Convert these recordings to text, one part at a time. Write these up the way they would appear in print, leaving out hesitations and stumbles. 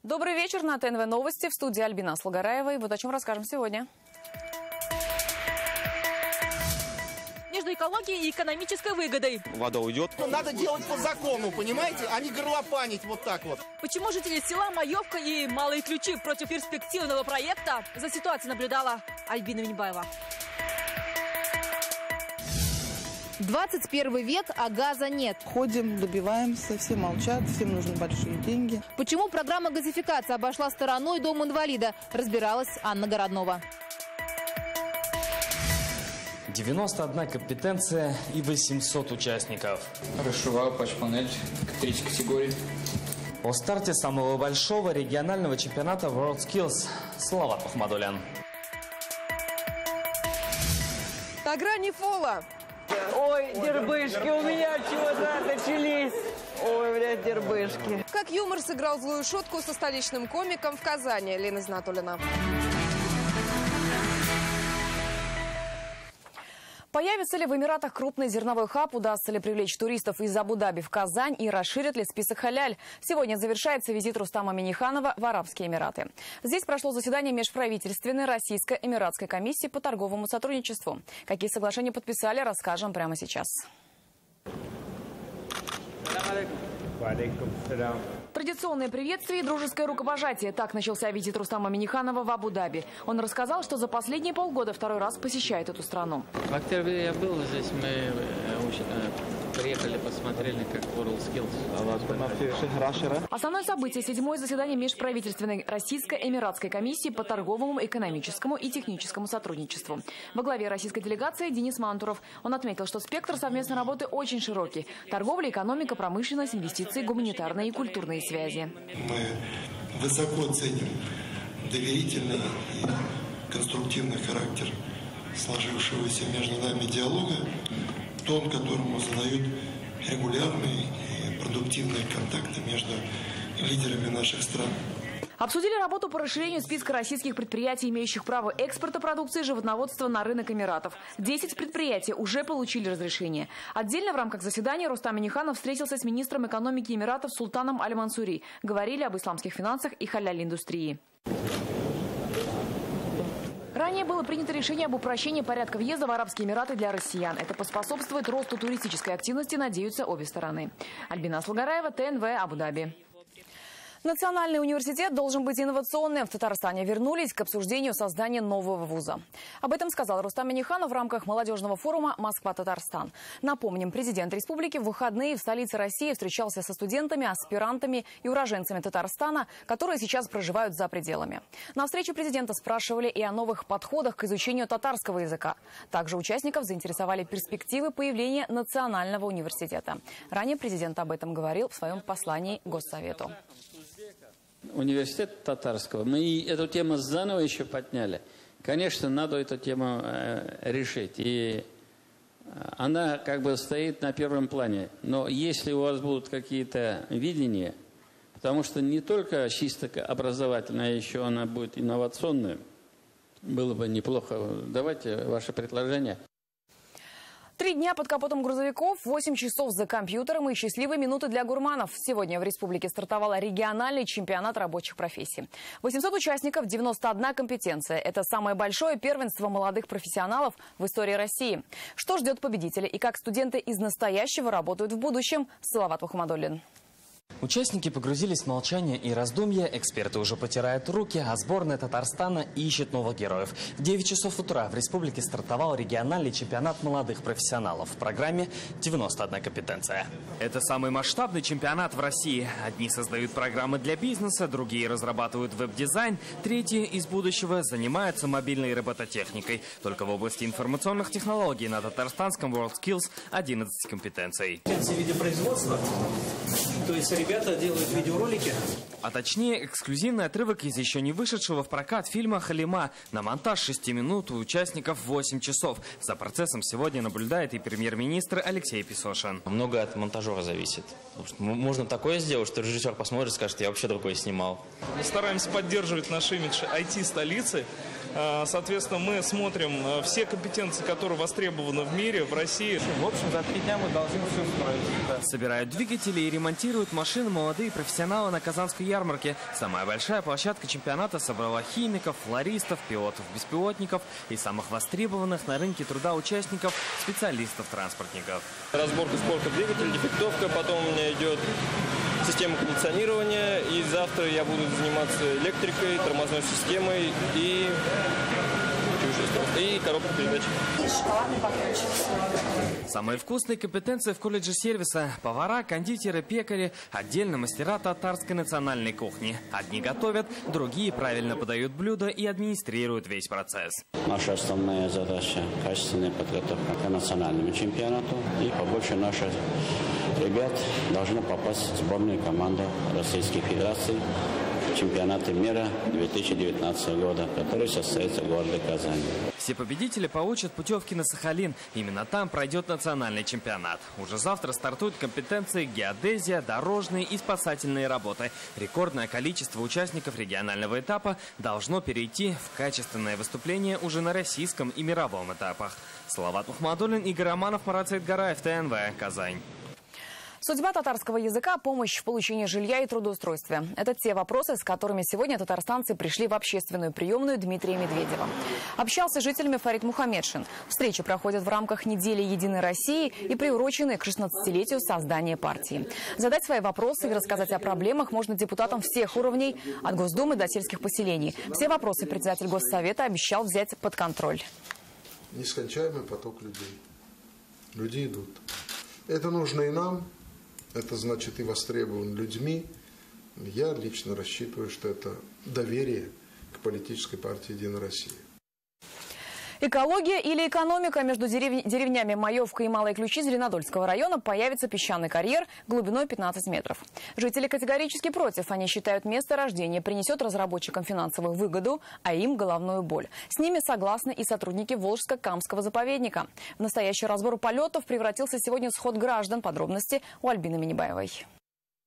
Добрый вечер. На ТНВ новости. В студии Альбина Слугараева. И вот о чем расскажем сегодня. Между экологией и экономической выгодой. Вода уйдет. Надо делать по закону, понимаете, а не горлопанить вот так вот. Почему жители села Маевка и Малые Ключи против перспективного проекта? За ситуацией наблюдала Альбина Минбаева. 21 век, а газа нет. Ходим, добиваемся, все молчат, всем нужны большие деньги. Почему программа газификации обошла стороной дом инвалида, разбиралась Анна Городнова. 91 компетенция и 800 участников. Расшиваю патч-панель 3 категории. О старте самого большого регионального чемпионата WorldSkills Салават Ахмадулян. На грани фола. Ой, дербышки, у меня чего-то начались. Ой, блядь, дербышки. Как юмор сыграл злую шутку со столичным комиком в Казани. Лена Знатулина. Появится ли в Эмиратах крупный зерновой хаб, удастся ли привлечь туристов из Абу-Даби в Казань и расширит ли список халяль? Сегодня завершается визит Рустама Минниханова в Арабские Эмираты. Здесь прошло заседание межправительственной российско-эмиратской комиссии по торговому сотрудничеству. Какие соглашения подписали, расскажем прямо сейчас. Традиционное приветствие и дружеское рукопожатие. Так начался визит Рустама Минниханова в Абу-Даби. Он рассказал, что за последние полгода второй раз посещает эту страну. В октябре я был здесь, мы приехали, посмотрели, как WorldSkills. Основное событие – 7-е заседание межправительственной российско-эмиратской комиссии по торговому, экономическому и техническому сотрудничеству. Во главе российской делегации Денис Мантуров. Он отметил, что спектр совместной работы очень широкий. Торговля, экономика, промышленность, инвестиции, гуманитарные и культурные связи. Мы высоко ценим доверительный и конструктивный характер сложившегося между нами диалога, тон, которому задают регулярные и продуктивные контакты между лидерами наших стран. Обсудили работу по расширению списка российских предприятий, имеющих право экспорта продукции животноводства на рынок Эмиратов. 10 предприятий уже получили разрешение. Отдельно в рамках заседания Рустам Минниханов встретился с министром экономики Эмиратов Султаном Аль-Мансури. Говорили об исламских финансах и халяль-индустрии. Ранее было принято решение об упрощении порядка въезда в Арабские Эмираты для россиян. Это поспособствует росту туристической активности, надеются обе стороны. Альбина Слугараева, ТНВ, Абу-Даби. Национальный университет должен быть инновационным. В Татарстане вернулись к обсуждению создания нового вуза. Об этом сказал Рустам Минниханов в рамках молодежного форума «Москва-Татарстан». Напомним, президент республики в выходные в столице России встречался со студентами, аспирантами и уроженцами Татарстана, которые сейчас проживают за пределами. На встрече президента спрашивали и о новых подходах к изучению татарского языка. Также участников заинтересовали перспективы появления национального университета. Ранее президент об этом говорил в своем послании Госсовету. Университет татарского. Мы эту тему заново еще подняли. Конечно, надо эту тему решить. И она как бы стоит на первом плане. Но если у вас будут какие-то видения, потому что не только чисто образовательная, а еще она будет инновационная, было бы неплохо. Давайте ваше предложение. 3 дня под капотом грузовиков, 8 часов за компьютером и счастливые минуты для гурманов. Сегодня в республике стартовал региональный чемпионат рабочих профессий. 800 участников, 91 компетенция. Это самое большое первенство молодых профессионалов в истории России. Что ждет победителей и как студенты из настоящего работают в будущем? Салават Ахмадуллин. Участники погрузились в молчание и раздумья, эксперты уже потирают руки, а сборная Татарстана ищет новых героев. В 9 часов утра в республике стартовал региональный чемпионат молодых профессионалов. В программе 91 компетенция. Это самый масштабный чемпионат в России. Одни создают программы для бизнеса, другие разрабатывают веб-дизайн, третьи из будущего занимаются мобильной робототехникой. Только в области информационных технологий на татарстанском WorldSkills 11 компетенций. Видеопроизводство, то есть ребята делают видеоролики. А точнее, эксклюзивный отрывок из еще не вышедшего в прокат фильма «Халима». На монтаж 6 минут, у участников 8 часов. За процессом сегодня наблюдает и премьер-министр Алексей Песошин. Много от монтажера зависит. Можно такое сделать, что режиссер посмотрит и скажет, я вообще другое снимал. Мы стараемся поддерживать наш имидж IT-столицы. Соответственно, мы смотрим все компетенции, которые востребованы в мире, в России. В общем, за 3 дня мы должны все устроить. Да. Собирают двигатели и ремонтируют тестируют машины молодые профессионалы на Казанской ярмарке. Самая большая площадка чемпионата собрала химиков, флористов, пилотов-беспилотников и самых востребованных на рынке труда участников, специалистов-транспортников. Разборка сборка двигателя, дефектовка, потом у меня идет система кондиционирования, и завтра я буду заниматься электрикой, тормозной системой и коробкой передач. Самые вкусные компетенции в колледже сервиса – повара, кондитеры, пекари, отдельно мастера татарской национальной кухни. Одни готовят, другие правильно подают блюда и администрируют весь процесс. Наша основная задача – качественная подготовка к национальному чемпионату. И побольше наших ребят должно попасть в сборную команду Российской Федерации чемпионата мира 2019 года, который состоится в городе Казани. Все победители получат путевки на Сахалин. Именно там пройдет национальный чемпионат. Уже завтра стартуют компетенции геодезия, дорожные и спасательные работы. Рекордное количество участников регионального этапа должно перейти в качественное выступление уже на российском и мировом этапах. Салават Мухмадуллин, Игорь Романов, Марат Саидгараев, ТНВ, Казань. Судьба татарского языка, помощь в получении жилья и трудоустройстве. Это те вопросы, с которыми сегодня татарстанцы пришли в общественную приемную Дмитрия Медведева. Общался с жителями Фарид Мухаммедшин. Встречи проходят в рамках недели «Единой России» и приурочены к 16-летию создания партии. Задать свои вопросы и рассказать о проблемах можно депутатам всех уровней, от Госдумы до сельских поселений. Все вопросы председатель Госсовета обещал взять под контроль. Нескончаемый поток людей. Люди идут. Это нужно и нам. Это значит и востребован людьми. Я лично рассчитываю, что это доверие к политической партии «Единая Россия». Экология или экономика? Между деревнями Маевка и Малые Ключи Зеленодольского района появится песчаный карьер глубиной 15 метров. Жители категорически против. Они считают, место рождения принесет разработчикам финансовую выгоду, а им головную боль. С ними согласны и сотрудники Волжско-Камского заповедника. В настоящий разбор полетов превратился сегодня сход граждан. Подробности у Альбины Минибаевой.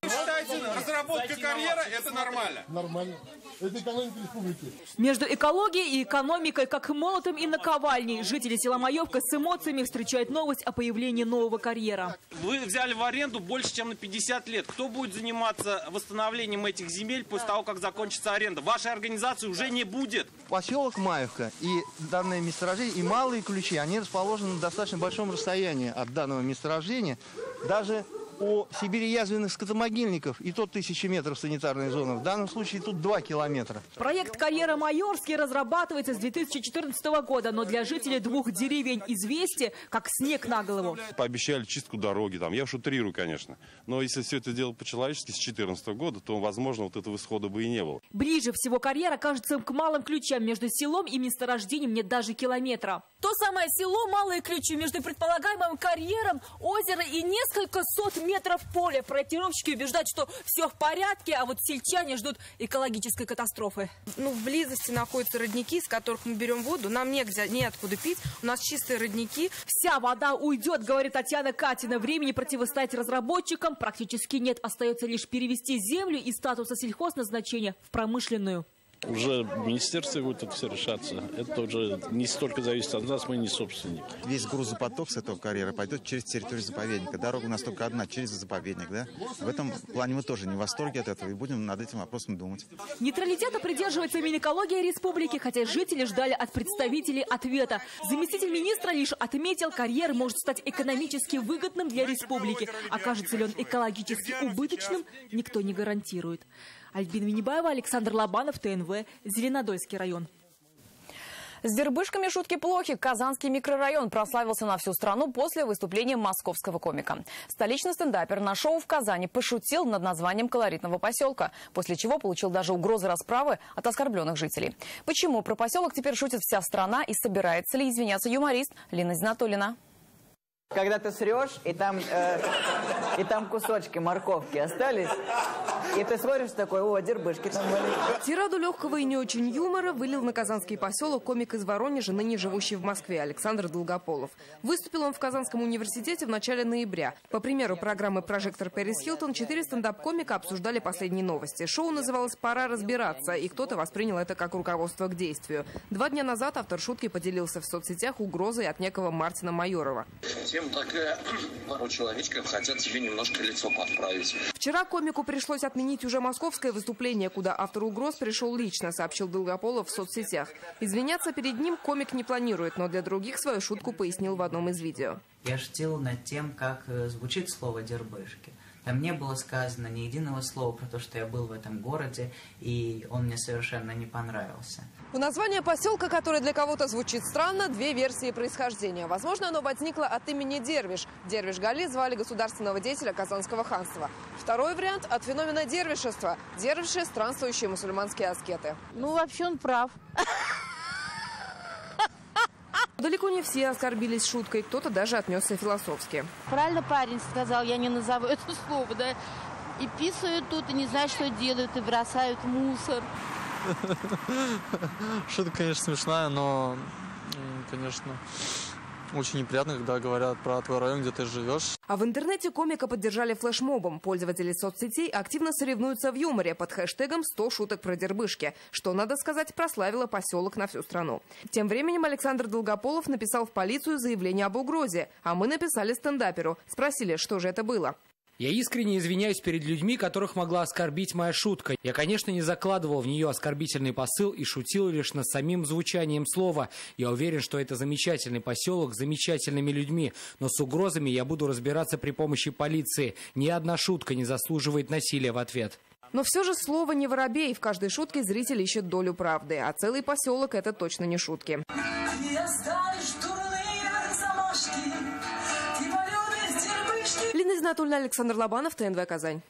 Считайте, разработка карьера – это нормально? Нормально. Это экономика республики. Между экологией и экономикой, как молотом и наковальней, жители села Маевка с эмоциями встречают новость о появлении нового карьера. Вы взяли в аренду больше, чем на 50 лет. Кто будет заниматься восстановлением этих земель после того, как закончится аренда? Вашей организации уже не будет. Поселок Маевка и данное месторождение, и Малые Ключи, они расположены на достаточно большом расстоянии от данного месторождения. Даже по Сибири язвенных скотомогильников и то 1000 метров санитарной зоны. В данном случае тут 2 километра. Проект «Карьера Майорский» разрабатывается с 2014 года, но для жителей двух деревень «Известие» как снег на голову. Пообещали чистку дороги, там, я уж утрирую, конечно. Но если все это делать по-человечески с 2014 года, то, возможно, вот этого исхода бы и не было. Ближе всего карьер окажется к Малым Ключам. Между селом и месторождением нет даже километра. То самое село Малые Ключи между предполагаемым карьером, озером и несколько сот метров поля. Проектировщики убеждают, что все в порядке, а вот сельчане ждут экологической катастрофы. В близости находятся родники, из которых мы берем воду. Нам неоткуда пить. У нас чистые родники. Вся вода уйдет, говорит Татьяна Катина. Времени противостоять разработчикам практически нет. Остается лишь перевести землю из статуса сельхозназначения в промышленную. Уже в министерстве будет это все решаться. Это уже не столько зависит от нас, мы не собственники. Весь грузопоток с этого карьера пойдет через территорию заповедника. Дорога у нас только одна, через заповедник. Да? В этом плане мы тоже не в восторге от этого и будем над этим вопросом думать. Нейтралитета придерживается Минэкология республики, хотя жители ждали от представителей ответа. Заместитель министра лишь отметил, карьер может стать экономически выгодным для республики. Окажется ли он экологически убыточным, никто не гарантирует. Альбина Минибаева, Александр Лобанов, ТНВ, Зеленодольский район. С дербышками шутки плохи. Казанский микрорайон прославился на всю страну после выступления московского комика. Столичный стендапер на шоу в Казани пошутил над названием колоритного поселка, после чего получил даже угрозы расправы от оскорбленных жителей. Почему про поселок теперь шутит вся страна и собирается ли извиняться юморист? Лина Знатулина. Когда ты срешь, и там кусочки морковки остались, И ты смотришь такой, о, дербышки там были. Тираду легкого и не очень юмора вылил на казанский поселок комик из Воронежа, ныне живущий в Москве, Александр Долгополов. Выступил он в Казанском университете в начале ноября. По примеру программы «Прожектор Пэрис Хилтон» 4 стендап-комика обсуждали последние новости. Шоу называлось «Пора разбираться», и кто-то воспринял это как руководство к действию. 2 дня назад автор шутки поделился в соцсетях угрозой от некого Мартина Майорова. Тем такая пару человечков хотят себе немножко лицо подправить. Вчера комику пришлось отменить уже московское выступление, куда автор угроз пришел лично, сообщил Долгополов в соцсетях. Извиняться перед ним комик не планирует, но для других свою шутку пояснил в одном из видео. Я шутил над тем, как звучит слово «дербышки». Там не было сказано ни единого слова про то, что я был в этом городе, и он мне совершенно не понравился. У названия поселка, которое для кого-то звучит странно, 2 версии происхождения. Возможно, оно возникло от имени Дервиш. Дервиш Гали звали государственного деятеля Казанского ханства. Второй вариант от феномена дервишества. Дервиши – странствующие мусульманские аскеты. Ну, вообще он прав. Далеко не все оскорбились шуткой, кто-то даже отнесся философски. Правильно парень сказал, я не назову это слово, да. И писают тут, и не знают, что делают, и бросают мусор. Шутка, конечно, смешная, но, конечно, очень неприятно, когда говорят про твой район, где ты живешь. А в интернете комика поддержали флешмобом. Пользователи соцсетей активно соревнуются в юморе под хэштегом «100 шуток про дербышки», что, надо сказать, прославило поселок на всю страну. Тем временем Александр Долгополов написал в полицию заявление об угрозе, а мы написали стендаперу. Спросили, что же это было. Я искренне извиняюсь перед людьми, которых могла оскорбить моя шутка. Я, конечно, не закладывал в нее оскорбительный посыл и шутил лишь над самим звучанием слова. Я уверен, что это замечательный поселок с замечательными людьми. Но с угрозами я буду разбираться при помощи полиции. Ни одна шутка не заслуживает насилия в ответ. Но все же слово не воробей. В каждой шутке зритель ищет долю правды. А целый поселок – это точно не шутки. Лина Знатульна, Александр Лобанов, ТНВ «Казань».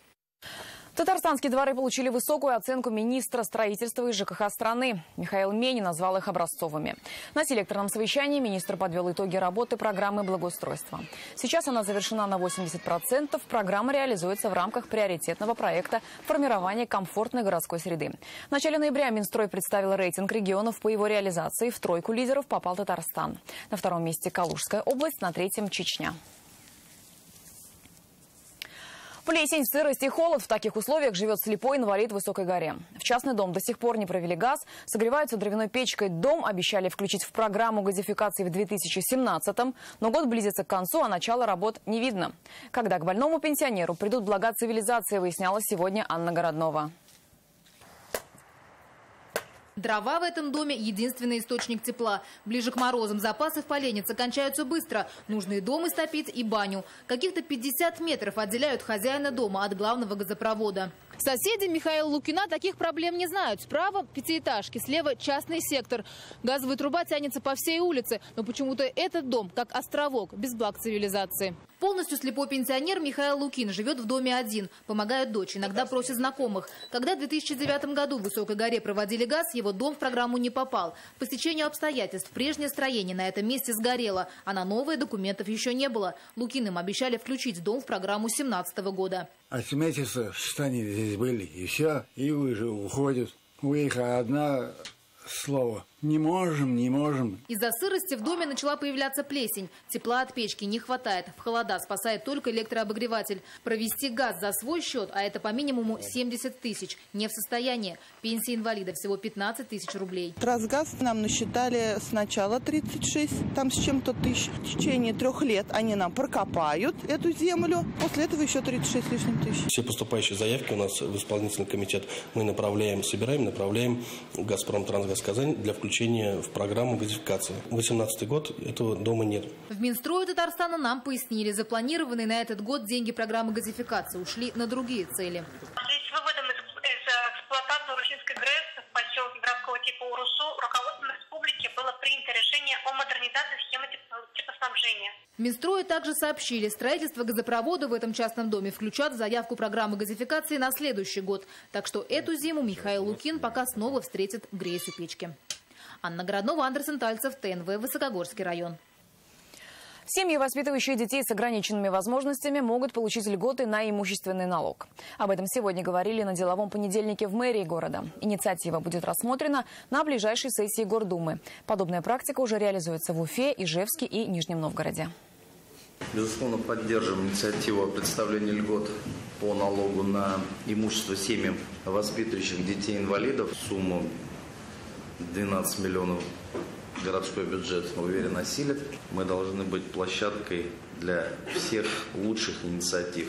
Татарстанские дворы получили высокую оценку министра строительства и ЖКХ страны. Михаил Менин назвал их образцовыми. На селекторном совещании министр подвел итоги работы программы благоустройства. Сейчас она завершена на 80%. Программа реализуется в рамках приоритетного проекта формирования комфортной городской среды. В начале ноября Минстрой представил рейтинг регионов по его реализации. В тройку лидеров попал Татарстан. На 2-м месте Калужская область, на 3-м Чечня. Плесень, сырость и холод. В таких условиях живет слепой инвалид в Высокой горе. В частный дом до сих пор не провели газ. Согреваются дровяной печкой. Дом обещали включить в программу газификации в 2017-м. Но год близится к концу, а начала работ не видно. Когда к больному пенсионеру придут блага цивилизации, выясняла сегодня Анна Городнова. Дрова в этом доме – единственный источник тепла. Ближе к морозам запасы в поленнице кончаются быстро. Нужно и дом истопить, и баню. Каких-то 50 метров отделяют хозяина дома от главного газопровода. Соседи Михаила Лукина таких проблем не знают. Справа – пятиэтажки, слева – частный сектор. Газовая труба тянется по всей улице. Но почему-то этот дом как островок, без благ цивилизации. Полностью слепой пенсионер Михаил Лукин живет в доме один. Помогает дочь, иногда просит знакомых. Когда в 2009 году в Высокой горе проводили газ, его дом в программу не попал. По стечению обстоятельств прежнее строение на этом месте сгорело, а на новые документов еще не было. Лукиным обещали включить дом в программу 2017 года. 8 месяцев что они здесь были, и все, и уже уходят. У них одно слово: не можем, не можем. Из-за сырости в доме начала появляться плесень. Тепла от печки не хватает. В холода спасает только электрообогреватель. Провести газ за свой счет, а это по минимуму 70 тысяч, не в состоянии. Пенсия инвалида всего 15 тысяч рублей. Трансгаз нам насчитали сначала 36, там с чем-то тысяч. В течение 3 лет они нам прокопают эту землю. После этого еще 36 с лишним тысяч. Все поступающие заявки у нас в исполнительный комитет мы направляем в «Газпром Трансгаз Казань» для включения в программу газификации. 2018 год этого дома нет. В Минстрое Татарстана нам пояснили, запланированные на этот год деньги программы газификации ушли на другие цели. С выводом из эксплуатации Урусинской ГРЭС в поселке городского типа Урусу руководством республики было принято решение о модернизации схемы теплоснабжения. В Минстрое также сообщили, строительство газопровода в этом частном доме включат в заявку программы газификации на следующий год. Так что эту зиму Михаил Лукин пока снова встретит греясь у печки. Анна Городнова, Андерсон Тальцев, ТНВ, Высокогорский район. Семьи, воспитывающие детей с ограниченными возможностями, могут получить льготы на имущественный налог. Об этом сегодня говорили на деловом понедельнике в мэрии города. Инициатива будет рассмотрена на ближайшей сессии Гордумы. Подобная практика уже реализуется в Уфе, Ижевске и Нижнем Новгороде. Безусловно, поддерживаем инициативу о предоставлении льгот по налогу на имущество семьям, воспитывающих детей-инвалидов. Сумму 12 миллионов городской бюджет, уверен, осилит. Мы должны быть площадкой для всех лучших инициатив.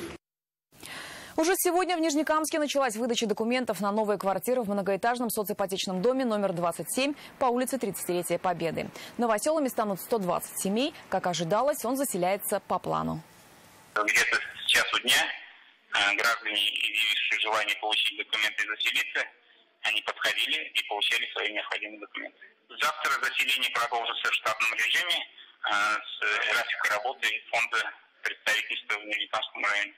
Уже сегодня в Нижнекамске началась выдача документов на новые квартиры в многоэтажном соципотечном доме номер 27 по улице 30-летия Победы. Новоселами станут 120 семей. Как ожидалось, он заселяется по плану. Где-то с часу дня граждане, изъявившие желание получить документы и заселиться, они подходили и получали свои необходимые документы. Завтра заселение продолжится в штатном режиме с графиком работы фонда представительства в Нижнекамском районе.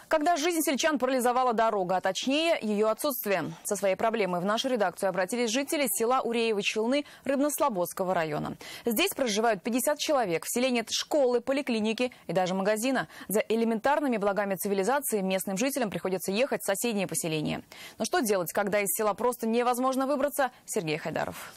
Когда жизнь сельчан парализовала дорога, а точнее ее отсутствие. Со своей проблемой в нашу редакцию обратились жители села Уреевы Челны Рыбнослободского района. Здесь проживают 50 человек. В селе нет школы, поликлиники и даже магазина. За элементарными благами цивилизации местным жителям приходится ехать в соседние поселения. Но что делать, когда из села просто невозможно выбраться? Сергей Хайдаров.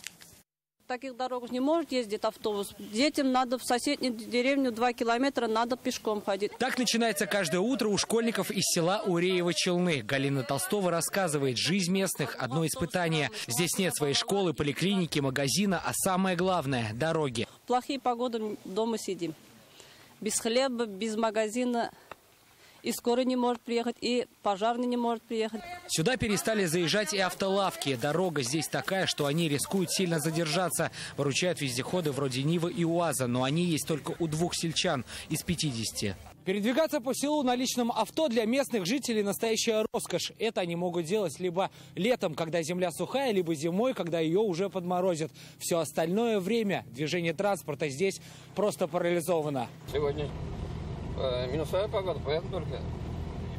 Таких дорог не может ездить автобус. Детям надо в соседнюю деревню 2 километра, надо пешком ходить. Так начинается каждое утро у школьников из села Уреева Челны. Галина Толстова рассказывает, жизнь местных – одно испытание. Здесь нет своей школы, поликлиники, магазина, а самое главное – дороги. Плохие погоды, дома сидим. Без хлеба, без магазина. И скорый не может приехать, и пожарный не может приехать. Сюда перестали заезжать и автолавки. Дорога здесь такая, что они рискуют сильно задержаться. Выручают вездеходы вроде Нивы и УАЗа, но они есть только у 2 сельчан из 50. Передвигаться по селу на личном авто для местных жителей настоящая роскошь. Это они могут делать либо летом, когда земля сухая, либо зимой, когда ее уже подморозят. Все остальное время движение транспорта здесь просто парализовано. Сегодня минусовая погода, поэтому только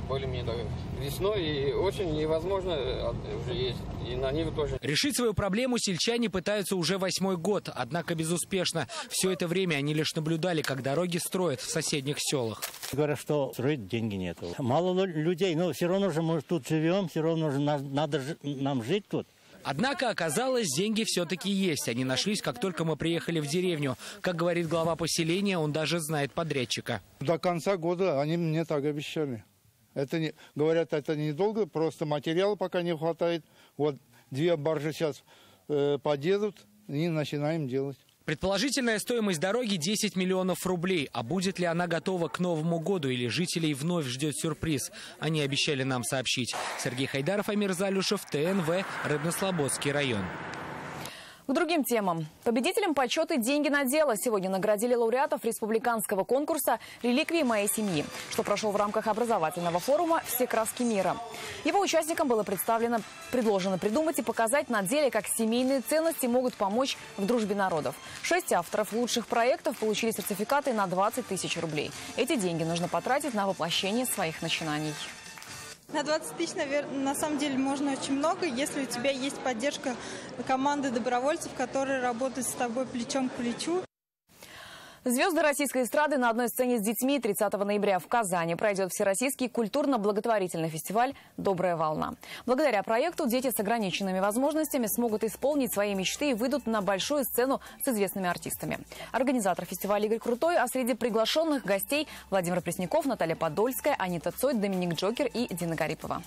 более-менее весной и очень невозможно уже есть. И на Ниве тоже. Решить свою проблему сельчане пытаются уже 8-й год, однако безуспешно. Все это время они лишь наблюдали, как дороги строят в соседних селах. Говорят, что строить деньги нету. Мало людей, но все равно же мы тут живем, все равно же надо нам жить тут. Однако оказалось, деньги все-таки есть. Они нашлись, как только мы приехали в деревню. Как говорит глава поселения, он даже знает подрядчика. До конца года они мне так обещали. Говорят, это недолго, просто материала пока не хватает. Вот 2 баржи сейчас подъедут и начинаем делать. Предположительная стоимость дороги 10 миллионов рублей. А будет ли она готова к Новому году или жителей вновь ждет сюрприз? Они обещали нам сообщить. Сергей Хайдаров, Амир Залюшев, ТНВ, Рыбнослободский район. К другим темам. Победителям почета «Деньги на дело» сегодня наградили лауреатов республиканского конкурса «Реликвии моей семьи», что прошел в рамках образовательного форума «Все краски мира». Его участникам было предложено придумать и показать на деле, как семейные ценности могут помочь в дружбе народов. 6 авторов лучших проектов получили сертификаты на 20 тысяч рублей. Эти деньги нужно потратить на воплощение своих начинаний. На 20 тысяч, наверное, на самом деле можно очень много, если у тебя есть поддержка команды добровольцев, которые работают с тобой плечом к плечу. Звезды российской эстрады на одной сцене с детьми 30 ноября в Казани пройдет всероссийский культурно-благотворительный фестиваль «Добрая волна». Благодаря проекту дети с ограниченными возможностями смогут исполнить свои мечты и выйдут на большую сцену с известными артистами. Организатор фестиваля Игорь Крутой, а среди приглашенных гостей Владимир Пресняков, Наталья Подольская, Анита Цой, Доминик Джокер и Дина Гарипова.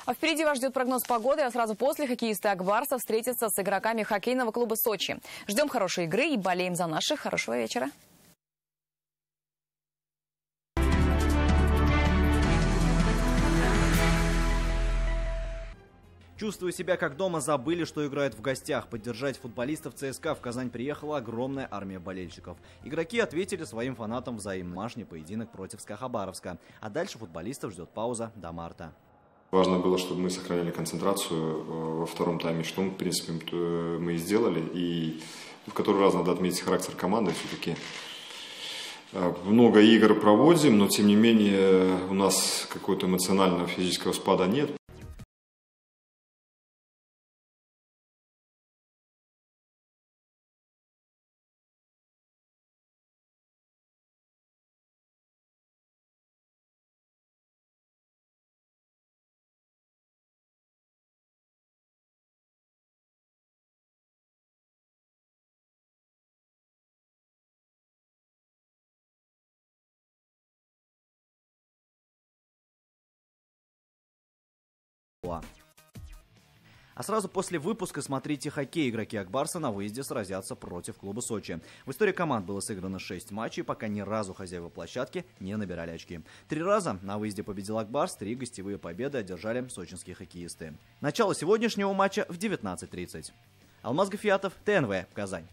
А впереди вас ждет прогноз погоды, а сразу после хоккеисты Акбарса встретятся с игроками хоккейного клуба «Сочи». Ждем хорошей игры и болеем за наших. Хорошего вечера. Чувствуя себя как дома, забыли, что играют в гостях. Поддержать футболистов ЦСКА в Казань приехала огромная армия болельщиков. Игроки ответили своим фанатам взаимно. Домашний поединок против СКА Хабаровска. А дальше футболистов ждет пауза до марта. Важно было, чтобы мы сохраняли концентрацию во втором тайме, что, в принципе, мы и сделали. И в который раз надо отметить характер команды. Все-таки много игр проводим, но, тем не менее, у нас какого-то эмоционального физического спада нет. А сразу после выпуска смотрите хоккей. Игроки Акбарса на выезде сразятся против клуба Сочи. В истории команд было сыграно 6 матчей, пока ни разу хозяева площадки не набирали очки. 3 раза на выезде победил Акбарс, 3 гостевые победы одержали сочинские хоккеисты. Начало сегодняшнего матча в 19:30. Алмаз Гафиатов, ТНВ, Казань.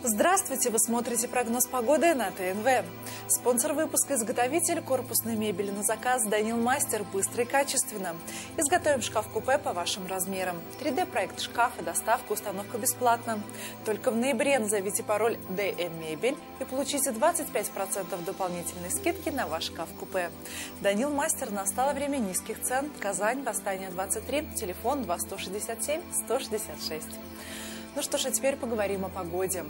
Здравствуйте! Вы смотрите прогноз погоды на ТНВ. Спонсор выпуска — изготовитель корпусной мебели на заказ Данил Мастер. Быстро и качественно. Изготовим шкаф-купе по вашим размерам. 3D-проект шкафа, доставка, установка бесплатно. Только в ноябре назовите пароль ДМ Мебель и получите 25% дополнительной скидки на ваш шкаф-купе. Данил Мастер. Настало время низких цен. Казань, Восстание 23, телефон 2167-166. Ну что ж, а теперь поговорим о погоде.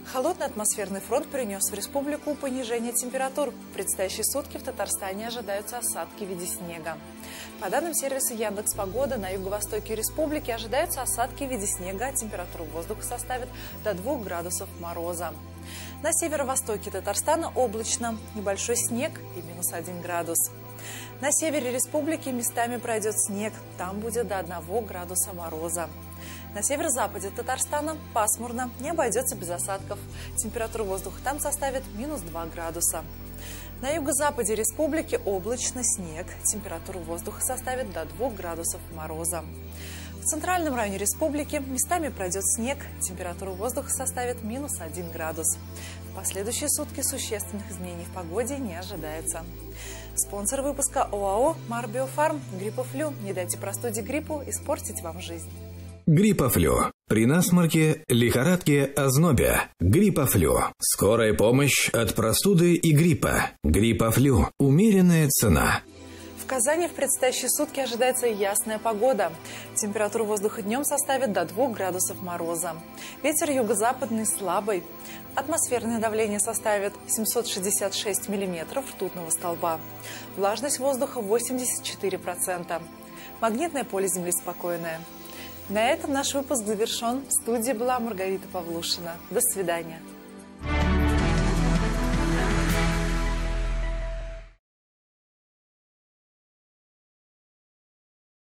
Холодный атмосферный фронт принес в республику понижение температур. В предстоящие сутки в Татарстане ожидаются осадки в виде снега. По данным сервиса Яндекс.Погода, на юго-востоке республики ожидаются осадки в виде снега, а температура воздуха составит до 2 градусов мороза. На северо-востоке Татарстана облачно, небольшой снег и -1 градус. На севере республики местами пройдет снег, там будет до 1 градуса мороза. На северо-западе Татарстана пасмурно, не обойдется без осадков. Температура воздуха там составит -2 градуса. На юго-западе республики облачно, снег. Температура воздуха составит до 2 градусов мороза. В центральном районе республики местами пройдет снег. Температура воздуха составит -1 градус. В последующие сутки существенных изменений в погоде не ожидается. Спонсор выпуска ОАО «Марбиофарм». Гриппофлю. Не дайте простуде гриппу испортить вам жизнь. Гриппофлю. При насморке, лихорадке, ознобе. Гриппофлю. Скорая помощь от простуды и гриппа. Гриппофлю. Умеренная цена. В Казани в предстоящие сутки ожидается ясная погода. Температура воздуха днем составит до 2 градусов мороза. Ветер юго-западный слабый. Атмосферное давление составит 766 миллиметров ртутного столба. Влажность воздуха 84%. Магнитное поле Земли спокойное. На этом наш выпуск завершен. В студии была Маргарита Павлушина. До свидания.